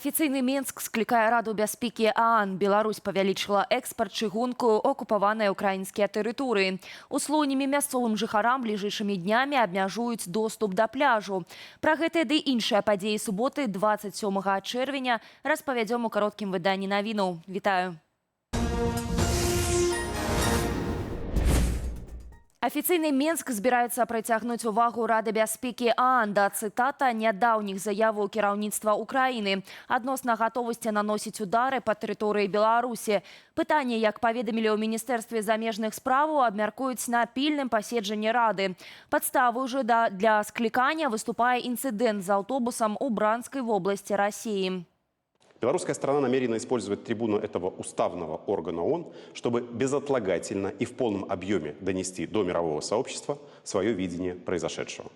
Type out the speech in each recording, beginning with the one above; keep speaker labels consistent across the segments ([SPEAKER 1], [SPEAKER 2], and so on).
[SPEAKER 1] Афіцыйны Менск склікае Раду бяспекі ААН. Беларусь павялічыла экспарт чыгунку акупаваныя ўкраінскія тэрыторыі. Услоўнымі мясцовым жыхарам бліжэйшымі днямі абмяжуюць доступ да пляжу. Пра гэтыя ды іншыя падзеі суботы 27 чэрвеня распавядзём у кароткім выданні навінаў. Вітаю! Афіцыйны Менск збіраецца прыцягнуць увагу Рады бяспекі ААН да, цытата, нядаўніх заяваў кіраўніцтва Украіны адносна гатовасці наносіць удары па тэрыторыі Беларусі. Пытанне, як паведамілі ў Міністэрстве замежных справаў, абмяркуюць на пільным паседжанні Рады. Падставай жа для склікання выступае інцыдэнт з аўтобусам у Бранскай вобласці России.
[SPEAKER 2] Белорусская сторона намерена использовать трибуну этого уставного органа ООН, чтобы безотлагательно и в полном объеме донести до мирового сообщества свое видение произошедшего.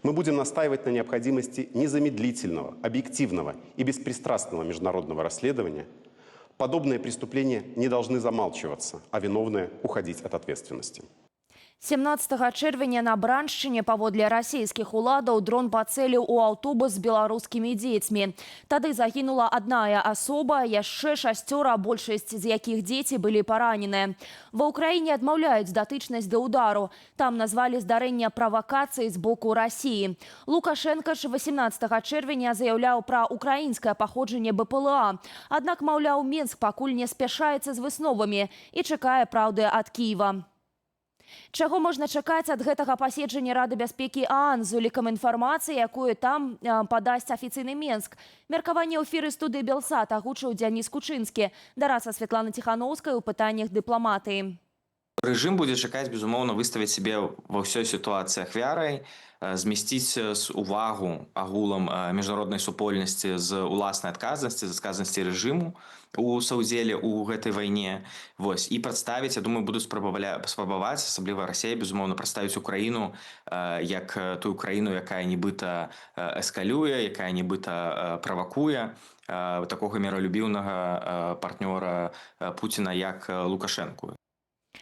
[SPEAKER 2] Мы будем настаивать на необходимости незамедлительного, объективного и беспристрастного международного расследования. Подобные преступления не должны замалчиваться, а виновные уходить от ответственности.
[SPEAKER 1] 17 чэрвеня на Браншчыне паводле расійскіх уладаў дрон пацэліў у аўтобус з беларускімі дзецьмі. Тады загінула адная асоба, яшчэ 6, большасць з якіх дзеці былі параненыя. Ва ўкраіне адмаўляюць датычнасць да ўдару. Там назвалі здарэнне правакацыяй з боку Расіі. Лукашенка ж 18 чэрвеня заяўляў пра украінскае паходжанне БПЛА. Аднак, маўляў, Менск пакуль не спяшаецца з высновамі і чакае праўды ад Кіева. Чаго можна чакаць ад гэтага паседжання Рады бяспекі ААН з улікам інфармацыі, якую там падасць афіцыйны Менск? Меркаванне ў эфіры студыі Белсат агучыў Дзяніс Кучынскі. Дараса Святлана Ціханаўская ў пытаннях дыпламатыі.
[SPEAKER 3] Рэжым будзе чакаць, безумоўна, выставіць себе ва ўсёй сітуацыі ахвярай, змясціць увагу агулам міжнароднай супольнасці з уласнай адказнасці, з адказнасці рэжыму у саўдзеле ў гэтай вайне. І прадставіць, я думаю, будуць спрабаваць, асабліва Расія, безумоўна, прадставіць Украіну як тую краіну, якая нібыта эскалюе, якая нібыта правакуе такога міралюбіўнага партнёра Пуціна, як Лукашенку.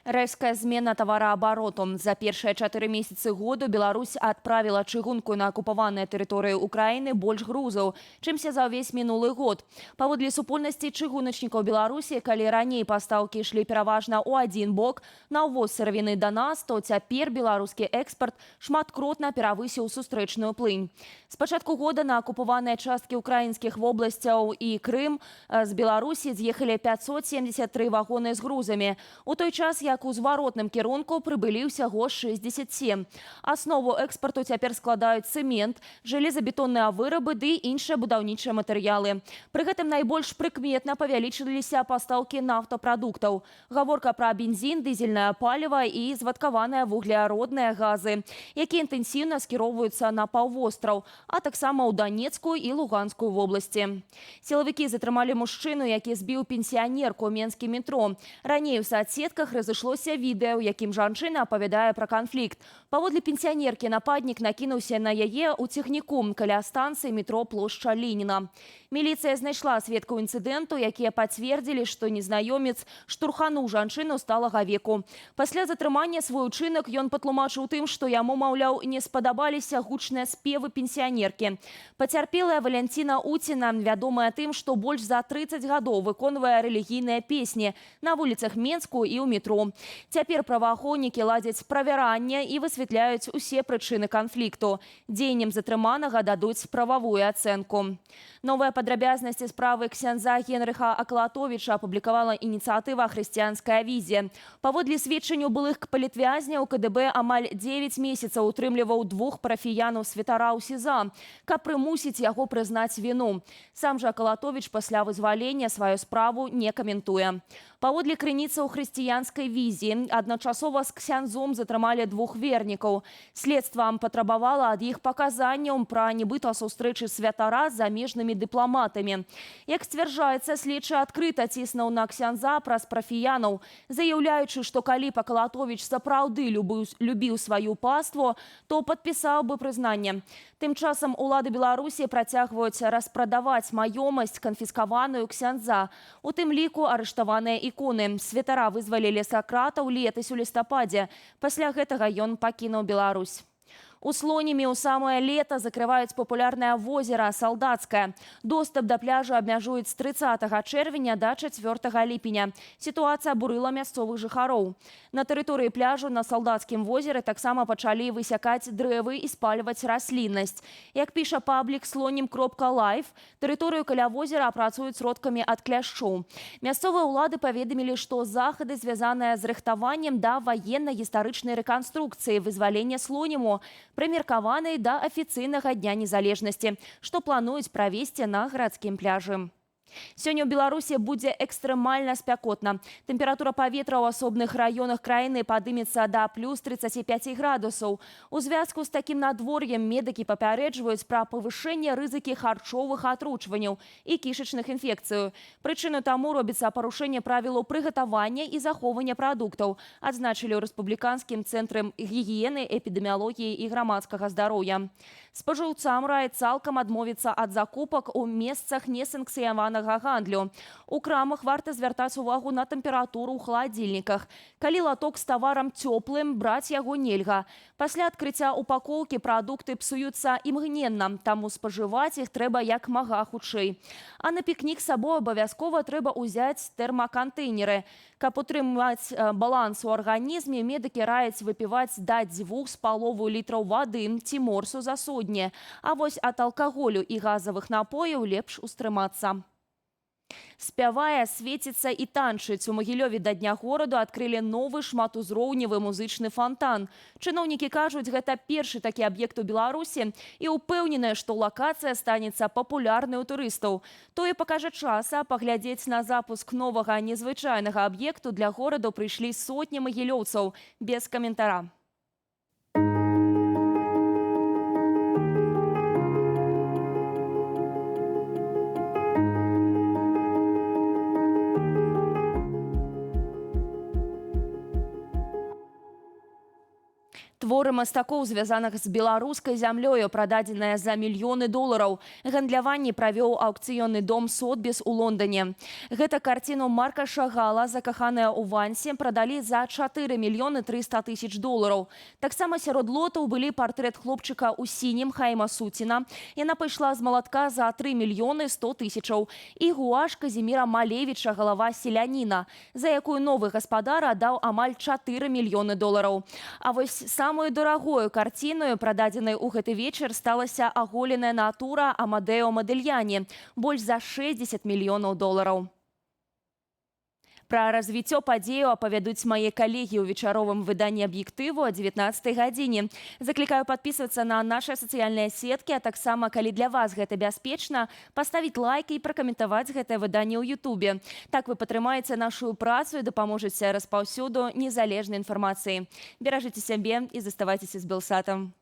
[SPEAKER 1] Рэзкая змена тавараабароту. За першыя 4 месяцы году Беларусь адправіла чыгунку на акупаваныя тэрыторыі Украіны больш грузаў, чымся за ўвесь мінулы год. Паводле супольнасці чыгуначнікаў Беларусі, калі раней пастаўкі ішлі пераважна ў адзін бок на ўвоз сыравіны да нас, то цяпер беларускі экспарт шматкротна перавысіў сустрэчную плынь. З пачатку года на акупаваныя часткі украінскіх вобласцяў і Крым з Беларусі з'ехалі 573 вагоны з грузамі. У той час, як у зваротным кірунку прыбылі ўсяго 67. Аснову экспарту цяпер складаюць цэмент, жалезабетонныя вырабы ды іншыя будаўнічыя матэрыялы. Пры гэтым найбольш прыкметна павялічыліся пастаўкі нафтапрадуктаў. Гаворка пра бензін, дызельнае паліва і звадкаваныя вугляродныя газы, якія інтэнсіўна скіроўваюцца на паўвостраў, а таксама ў Данецкую і Луганскую вобласці. Сілавікі затрымалі мужчыну, які збіў пенсіянерку ў Менскім метро. Раней у сацсетках разышлося відэа, у якім жанчына апавядае пра канфлікт. Паводле пенсіянеркі нападнік накінуўся на яе ў цягніку каля станцыі метро плошча Леніна. Міліцыя знайшла сведкаў інцыдэнту, якія пацвердзілі, што незнаёмец штурхануў жанчыну сталага веку. Пасля затрымання свой учынак ён патлумачыў тым, што яму, маўляў, не спадабаліся гучныя спевы пенсіянеркі. Пацярпелая Валянціна Уціна, вядомая тым, што больш за 30 гадоў выконвае рэлігійныя песні на вуліцах Менску і ў метро. Цяпер праваахоўнікі ладзяць правяранне і высвятляюць усе прычыны канфлікту. Дзеянням затрыманага дадуць прававую ацэнку. Новыя падрабязнасці справы ксяндза Генрыха Акалатовіча апублікавала ініцыятыва «Хрысціянская візія». Паводле сведчанняў былых палітвязняў, КДБ амаль 9 месяцаў утрымліваў 2 парафіянаў святара ў СІЗА, каб прымусіць яго прызнаць віну. Сам жа Акалатовіч пасля вызвалення сваю справу не каментуе. Паводле крыніцаў «Хрысціянскай візіі» адначасова з ксяндзом затрымалі 2 вернікаў. Следствам патрабавала ад іх паказанняў пра нібыта сустрэчы святара з замежнымі дыпламатамі. Як сцвярджаецца, следчы адкрыта ціснуў на ксяндза праз парафіянаў, заяўляючы, што калі б Акалатовіч сапраўды любіў сваю паству, то падпісаў бы прызнанне. Тым часам улады Беларусі працягваюць распрадаваць маёмасць, канфіскаваную ксяндза, у тым ліку арыштаваныя іконы. Святара вызвалілі з кратаў летась у лістападзе. Пасля гэтага ён пакінуў Беларусь. У Слоніме ў самае лета закрываюць папулярнае возера Салдацкае. Доступ да пляжа абмяжуюць з 30 чэрвеня да 4 ліпеня. Сітуацыя абурыла мясцовых жыхароў. На тэрыторыі пляжу на Салдацкім возеры таксама пачалі высякаць дрэвы і спальваць расліннасць. Як піша паблік Слонім.лайф, тэрыторыю каля возера апрацуюць сродкамі ад кляшчоў. Мясцовыя ўлады паведамілі, што захады звязаныя з рыхтаваннем да ваенна-гістарычнай рэканструкцыі вызвалення Слоніму, прымеркаванай да афіцыйнага дня незалежнасці, што плануюць правесці на гарадскім пляжы. Сёння ў Беларусі будзе экстрэмальна спякотна. Тэмпература паветра ў асобных раёнах краіны падымецца да плюс 35 градусаў. У звязку з такім надвор'ем медыкі папярэджваюць пра павышэнне рызыкі харчовых атручванняў і кішачных інфекцый. Прычынай таму робіцца парушэнне правілаў прыгатавання і захоўвання прадуктаў, адзначылі ў рэспубліканскім цэнтры гігіены, эпідэміялогіі і грамадскага здароўя. Спажыўцам раіць цалкам адмовіцца ад закупак у месцах несанкцыяванага гандлю. У крамах варта звяртаць увагу на тэмпературу ў халадзільніках. Калі латок з таварам цёплым, браць яго нельга. Пасля адкрыцця упакоўкі прадукты псуюцца імгненна, таму спажываць іх трэба як мага хутчэй. А на пікнік з сабой абавязкова трэба ўзяць тэрмакантэйнеры. Каб утрымаць баланс у арганізме, медыкі раяць выпіваць да 2,5 літраў вады ці морсу за сутні. А вось ад алкаголю і газавых напояў лепш устрымацца. Спявае, свеціцца і танчыць. У Магілёве да Дня гораду адкрылі новы шматузроўневы музычны фантан. Чыноўнікі кажуць, гэта першы такі аб'ект у Беларусі і ўпэўненыя, што лакацыя станецца папулярнай у турыстаў. Тое пакажа час, а паглядзець на запуск новага незвычайнага аб'екту для гораду прыйшлі сотні магілёўцаў. Без каментара. Творы мастакоў, звязаных з беларускай зямлёю, прададзеныя за мільёны долараў. Гандляванне правёў аўкцыённы дом Сотбіс у Лондоне. Гэта карціну Марка Шагала «Закаханая ў вансе» прадалі за 4 мільёны 300 тысяч долараў. Таксама сярод лотаў былі партрэт хлопчыка ў сінім Хайма Суціна. Яна пайшла з малатка за 3 мільёны 100 тысячаў. І гуаш Казіміра Малевіча «Галава селяніна», за якую новы гаспадар аддаў амаль 4 мільёны долараў. А вось самую дарагою карціною, прададзенай у гэты вечар, сталася аголеная натура Амадэо Мадэльяні, больш за 60 мільёнаў долараў. Пра развіццё падзею апавядуць мае калегі ў вечаровым выданні «Аб'ектыву» о 19 гадзіне. Заклікаю падпісвацца на нашы сацыяльныя сеткі, а таксама, калі для вас гэта бяспечна, паставіць лайк і пракаментаваць гэтае выданне ў Ютубе. Так вы падтрымаеце нашу працу і дапаможаце распаўсюду незалежнай інфармацыі. Беражыце сябе і заставайцеся з Белсатам.